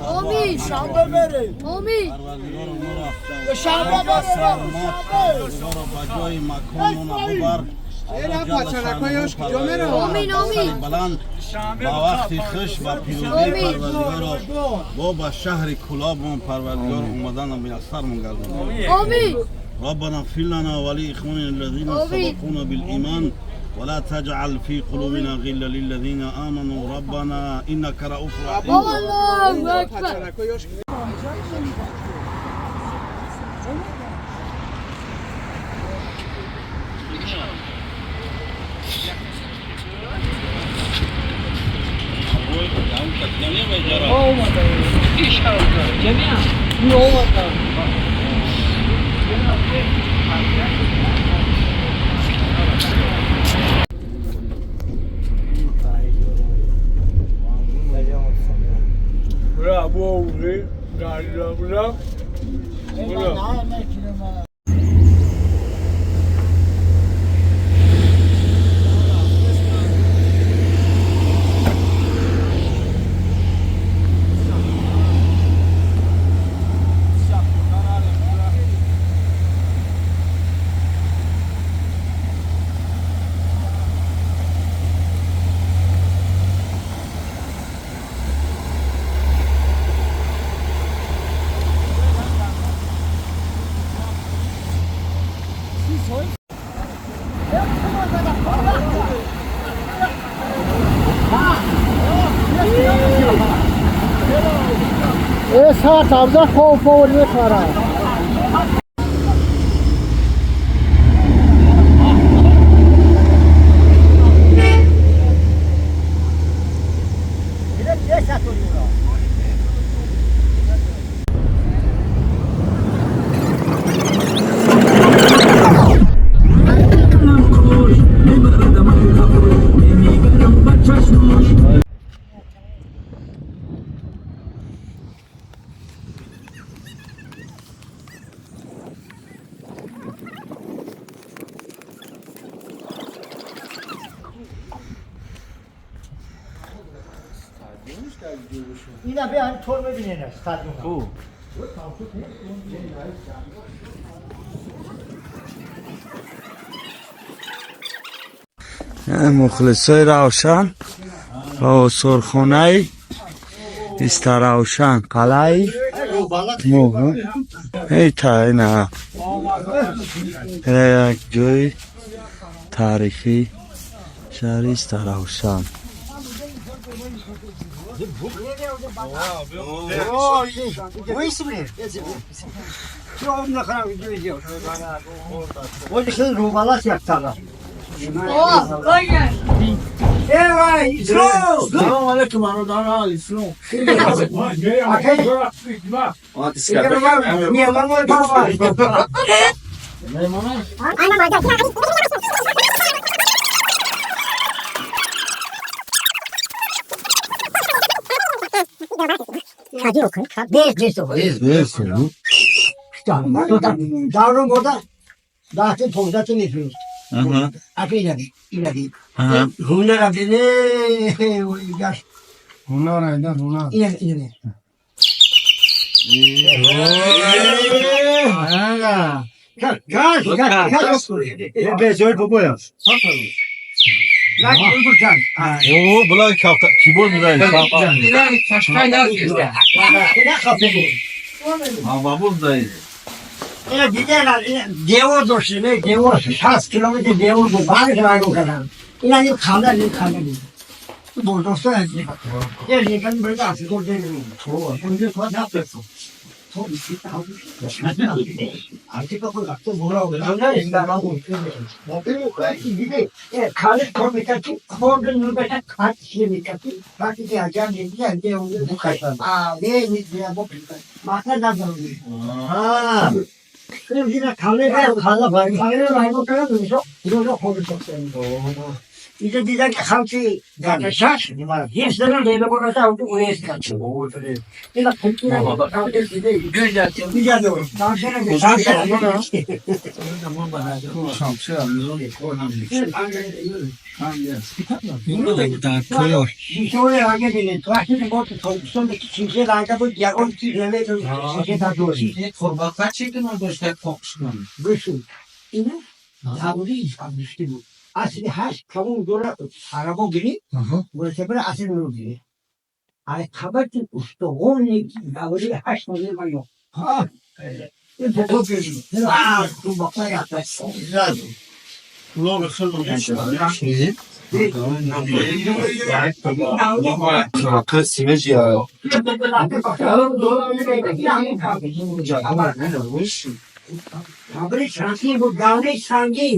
آمین شنبه بره آمین شنبه بره بجای مکان و آمین آمین با وقتی خوش و پیروزی پروردگار با به شهر کلابون پروردگار اومدن به اثرمون گردون آمین ربنا اغفر لنا ولاخواننا الذين سبقونا بالايمان ولا تجعل في قلوبنا غلا للذين امنوا ربنا انك رؤوف رحيم الله اکبر Bravo, bravo. ساعت ابزار خوف و میخوره اینا به هم طور ببینین استادیوم مخلصای روشن و سرخونه است روشن قلعه موقع ایتا اینا یک جای تاریخی شهری است روشن Selam aleyküm Anodan Ali Slom. بلا کیبورد می‌زنه اینا دیگه دیوار داشته نه دیوار 60 کیلومتر دیوار بود بعدش رو کردن اینا یه خانه بود برداشته از یه لیکن برای اصلی رو دیدیم اونجا تو نفسو تو بیشتر آرتی که خود تو برو نه این دارم دیگه کار میکنه که خود نمیشه کار میکنه وقتی که اجازه میدی اونجا بخشن نه نیست با ماتا نداری 그럼 니가 달래가 달라 봐요. 달래를 알고 그래도 이거 이거 거기 줬어요. 이제 니가 감시 나가서 예스는 내가 보러다 오고 예스까지 내가 본기나 가운데 이제 이자도 당신은 당신은 시소에 하게 되는 도와주는 것도 더 우선데 진짜 나가고 야건 기회에 좀 시다 도시 무슨 이는 아무리 감시도 아시리 하시 경우도라 알아보기니 뭐세번 아시는 아니 가봤지 또 오니 아무리 하시는 말요 또 먹어야 돼 아무리 장기 뭐 가운데 장기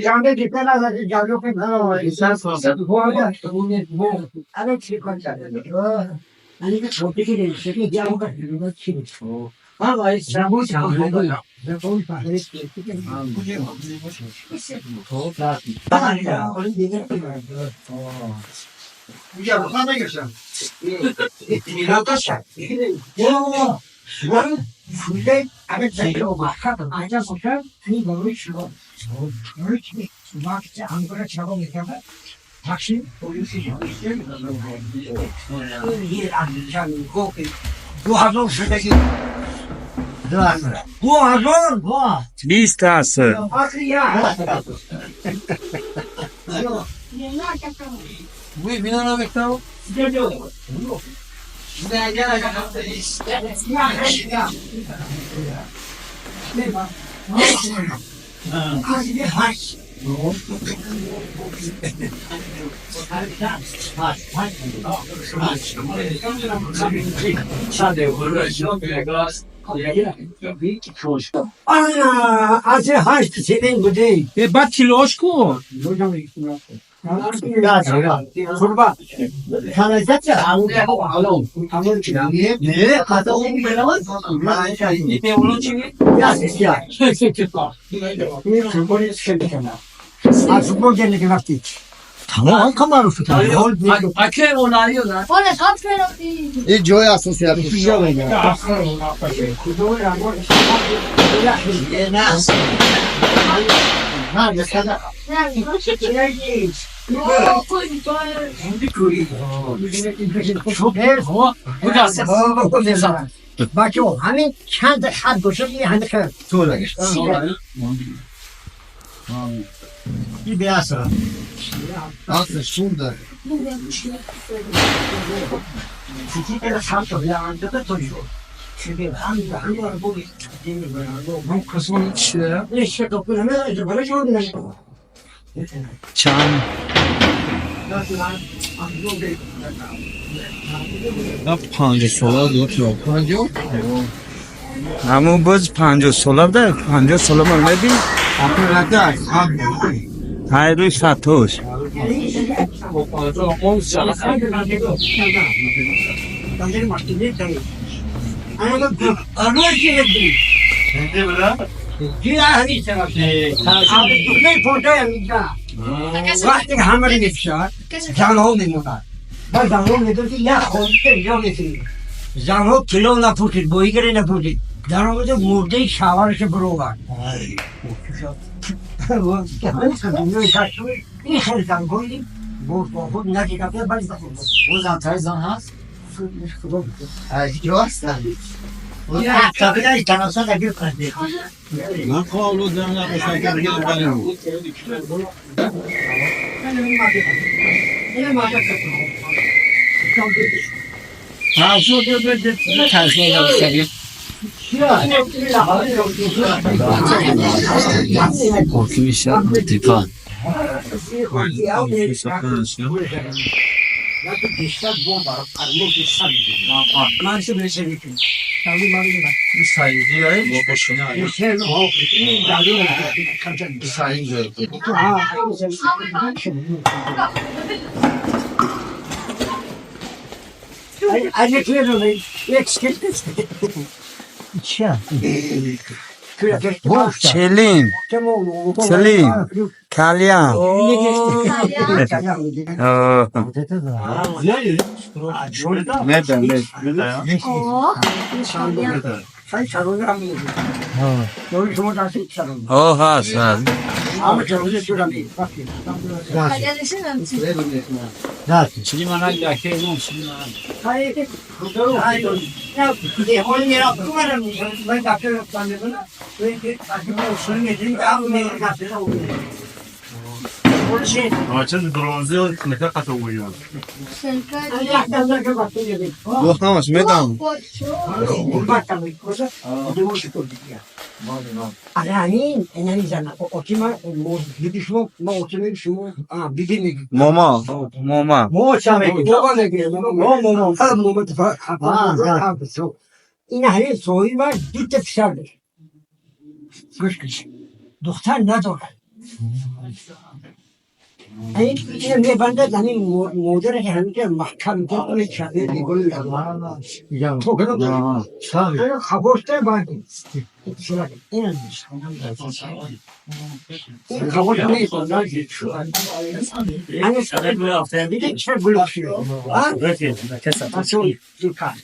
장기 기타나 자료 페나 있어서 뭐가 뭐 아는 칠건짜리 아니 그 어떻게 되지 야구가 이거 치고 아 와이 장고 장고야 내가 거기 바로 있지 아니야 어린 얘기를 이게 뭐 하나겠어 이라도 샷 와 근데 아베 자기로 막하던 아자소ša 니 모르시고 그렇지 막지 안 그래 작업 얘기하면 당신 보유시 일안 장고 부하종 수백이 들어왔어요 부하종 뭐 Listası. 아그야 왜 민원하겠다고? 아야 아재 하이트 세된 거지 밭을 오시고 야 제가 돌봐 하나 잤자 아무래도 아무리 지나게 네 가서 오면은 이때 올라치기? 야 새끼야 이 중고리 시켰잖아 아 중고리는 그렇지 당황한 가만 없어 아케 오나요 나. Olha, só para aqui. 이 조야 소스야 시작이야 맞죠? 하면 찬데 한 도시이 한 그. 이 배웠어. 아스 순다. 지지대가 삼도야 안 되다 도시로. 집에 한번 보기 되는 거야. 뭐 그선 치야. 이 시도 그러면 이제 뭐라 좋은 거. Çam. 나 pange sola dur pange yok. Ama bu 50 solar da 50 solar mı ne değil? 아프라다 Hayır satış. 당신이 맞지? 아니 그 어느지는지 지가 하기 있어가지고 아 내 포토야 와한테 한 마리 있어 장로 내놓아 나 장로 내더니 야 거기 여기 장로 킬로나 푸티 보이게나 푸티 장로도 무대 샤워를 들어가 뭐 한참 이 사실 이 한상 거기 뭐 나기가 빨리 Ozan Tarzan has. 야, 저기다 있잖아, 사다리 건데. ما قالوا دمنا قصاكر غير بالهم 아니 그래도 왜 시켰지? 참. چلین چلین کلیان Sen sarılır mı? Doğru şunu da sarılır. او هست هست Ama sarılır şuradan değil. Bak şimdi. Hayır. Hayır. Ya de onun yere kumarım. Ben kaptırıp sandım. Ve aslında şunun için ben ne kaptırdım. O şey. Ayaklarına kapattı dedi. گفتمش میدم Ale ani analizana. O kima gidişmo ma oturuyor şu bibirini. موما موما Mo çame. Baba ne diyor? Mo. Ha mo tfa. Ha. این همه سوی و دید فشار داره گوش کن دختر نداره این یه بنده زمین مدره که همیشه محکم کنه چه دیگه تو کنه خبرته باید این این خبرته نیست دیگه چه بلوشی اصول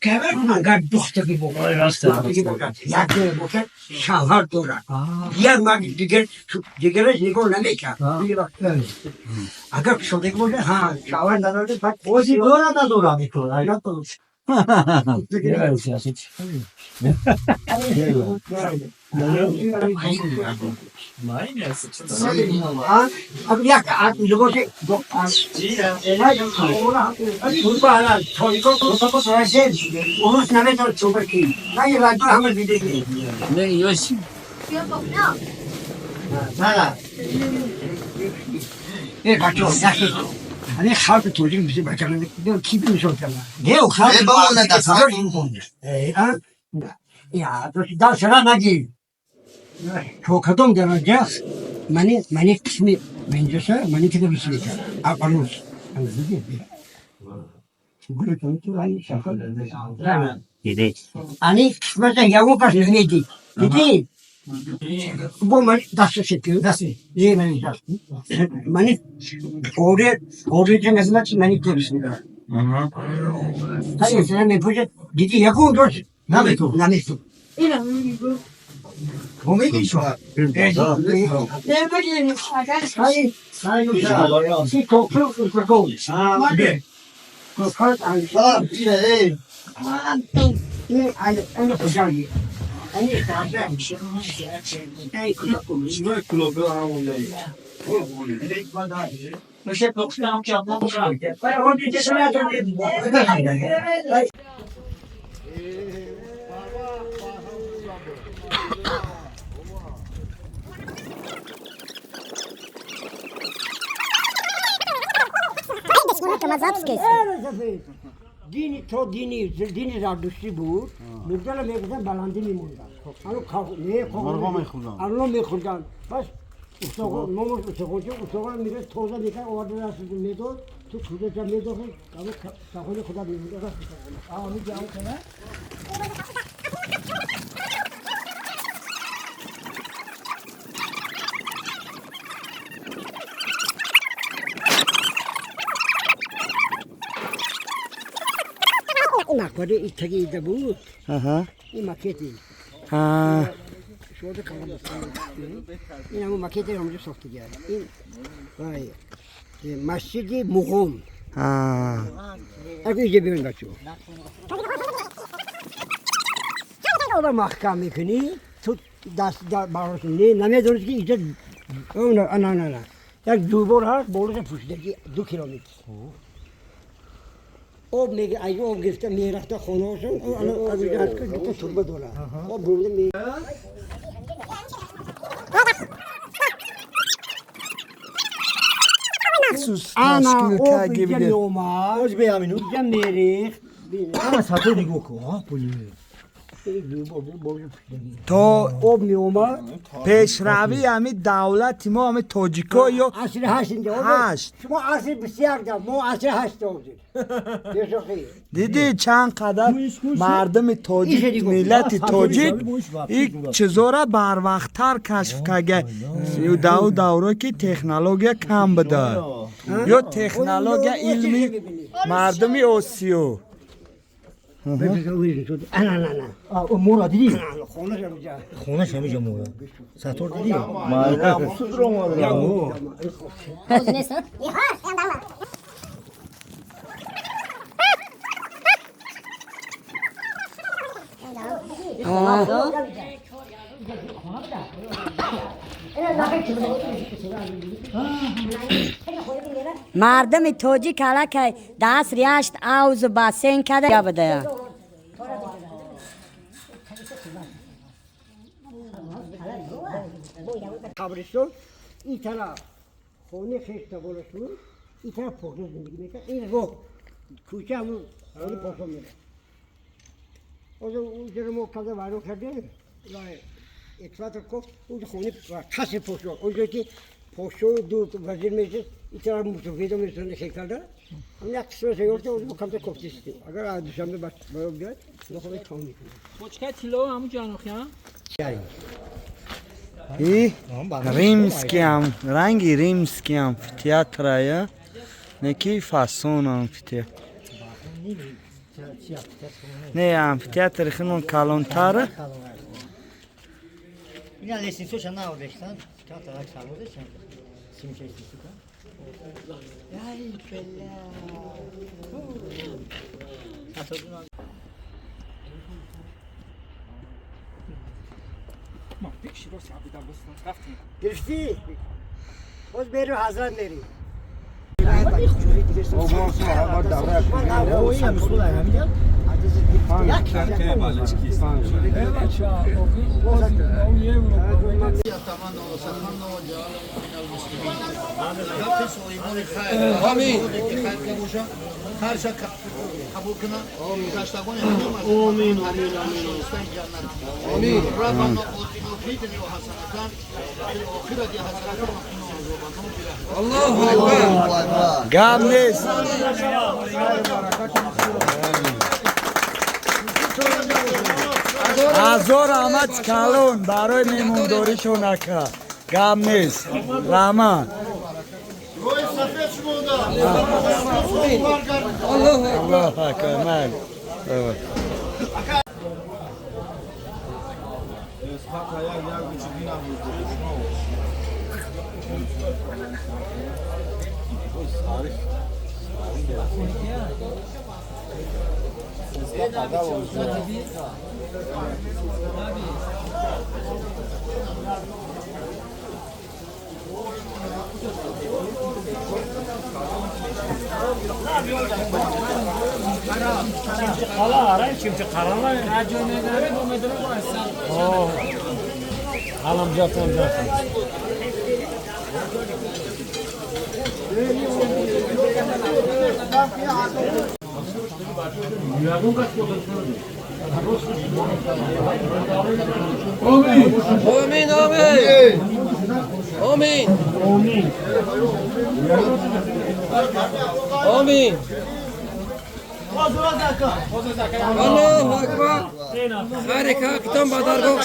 که اگر دختری بکنه یک بکنه شوهر داره یک مرد دیگر نگاه نمیکرد اگر شده باشه ها شوهر نداره بعد اوزی دورا ندورا میکنه अब एक आदमी लोगों से أنا خاطر تولين بزي بكرة كيف نشوف كلام ليه وخاطر بقول لك أصحاب. يا ده سلام أجي شو كتوم درجة ماني قسمي من جسا ماني كده بسيطة أقلوس أنا بدي يقول لك أنت راي شغال لا أنا قسمة يوم كاش نيجي كده bu mani dası çekiyor, dası. İyi mani dası. Mani oraya mesela mani tepsini. Hayır, sen ne yapacak? Gidi yakın dur. Ne yapıyorsun? Ne yapıyorsun? Bu mu işi var? Ne yapıyorsun? Hayır. Hayır. Si koklu koklu. Hadi. Koklu anşa. Ne aynı hocam. أنا تعبان أي مش بقصدهم كابو فهو دي تسمعت دینی تو دینی زردشتی بود مردن میگفتن بلندی میموندن الان میخوردن الان میخوردن بس ماموش اتاقا میره توزه میکرد آورده دست میداد تو توزه جا میداد الان سخونی خدا میمونده آمی جمع کنه این مقبره ایتگیده بود این مکیتی شده کامل این همون مکیتی همونجا ساخته کرده این مسجد مغول اگه اینجا بیرون بچه اگر محکم میکنی تو دست براش نمیدونید که اینجا نه یک دوبار هست بولش پوشیدگی 2 کیلومتر آب میگه اگه آب گرفته میرفته خانه هاشون الان از اینجا هست که 2 تا تربه داره آب برده میره انا آب اینجا میومد اینجا میریخت اما ساتو دیگو کو ها پولی تا آب می اومد پیشروی همین دولت ما همین تاجیکا یا عصر 8 اینجا 8 شما عصر بسیار کم ما عصر 8 آوردیم دیدی چند قدر مردم تاجیک ملت تاجیک این چیزا بر وقتتر کشف کرده دوره که تکنولوژی کم بده یا تکنولوژی علمی مردم آسیو مورا دیدی؟ خونه شمیجا مورا سطور دیدی؟ مردم توجی کلا که دست ریاشت آوز باسین کده یا بده خبرستون این طرف خونه خیشت بولشون این طرف پخته زندگی میکرد این رو کوچه همون خونه پخته میره اونجا رو ما کده وارو کرده اطلاعات گفت اونجا خونه کسی پخته اونجا که پخته دو وزیر میشه این طرف مصطفیده میرسنده شکل داره اون یک قسمت سیورده اونجا کمتر کفته شده اگر دوشنبه باید بیاد اون خونه کام میکنه Počkaj tilo همون جانوخیان ای ریمسکی هم رنگی ریمسکی هم تئاتر نکی فاسون هم نه هم تئاتر خنون کالونتاره اینا لیسینسو شن ناوردشتن تئاتر سالودشن سیمچه استیکا ای فلا گرفتی؟ باز بریم حضرت بریم گام نیست هزار آمد کالون برای میمونداری شونکه گام نیست رامان الله اکبر من آمین آمین آمین الله اکبر خیر که کتاب بدرگاه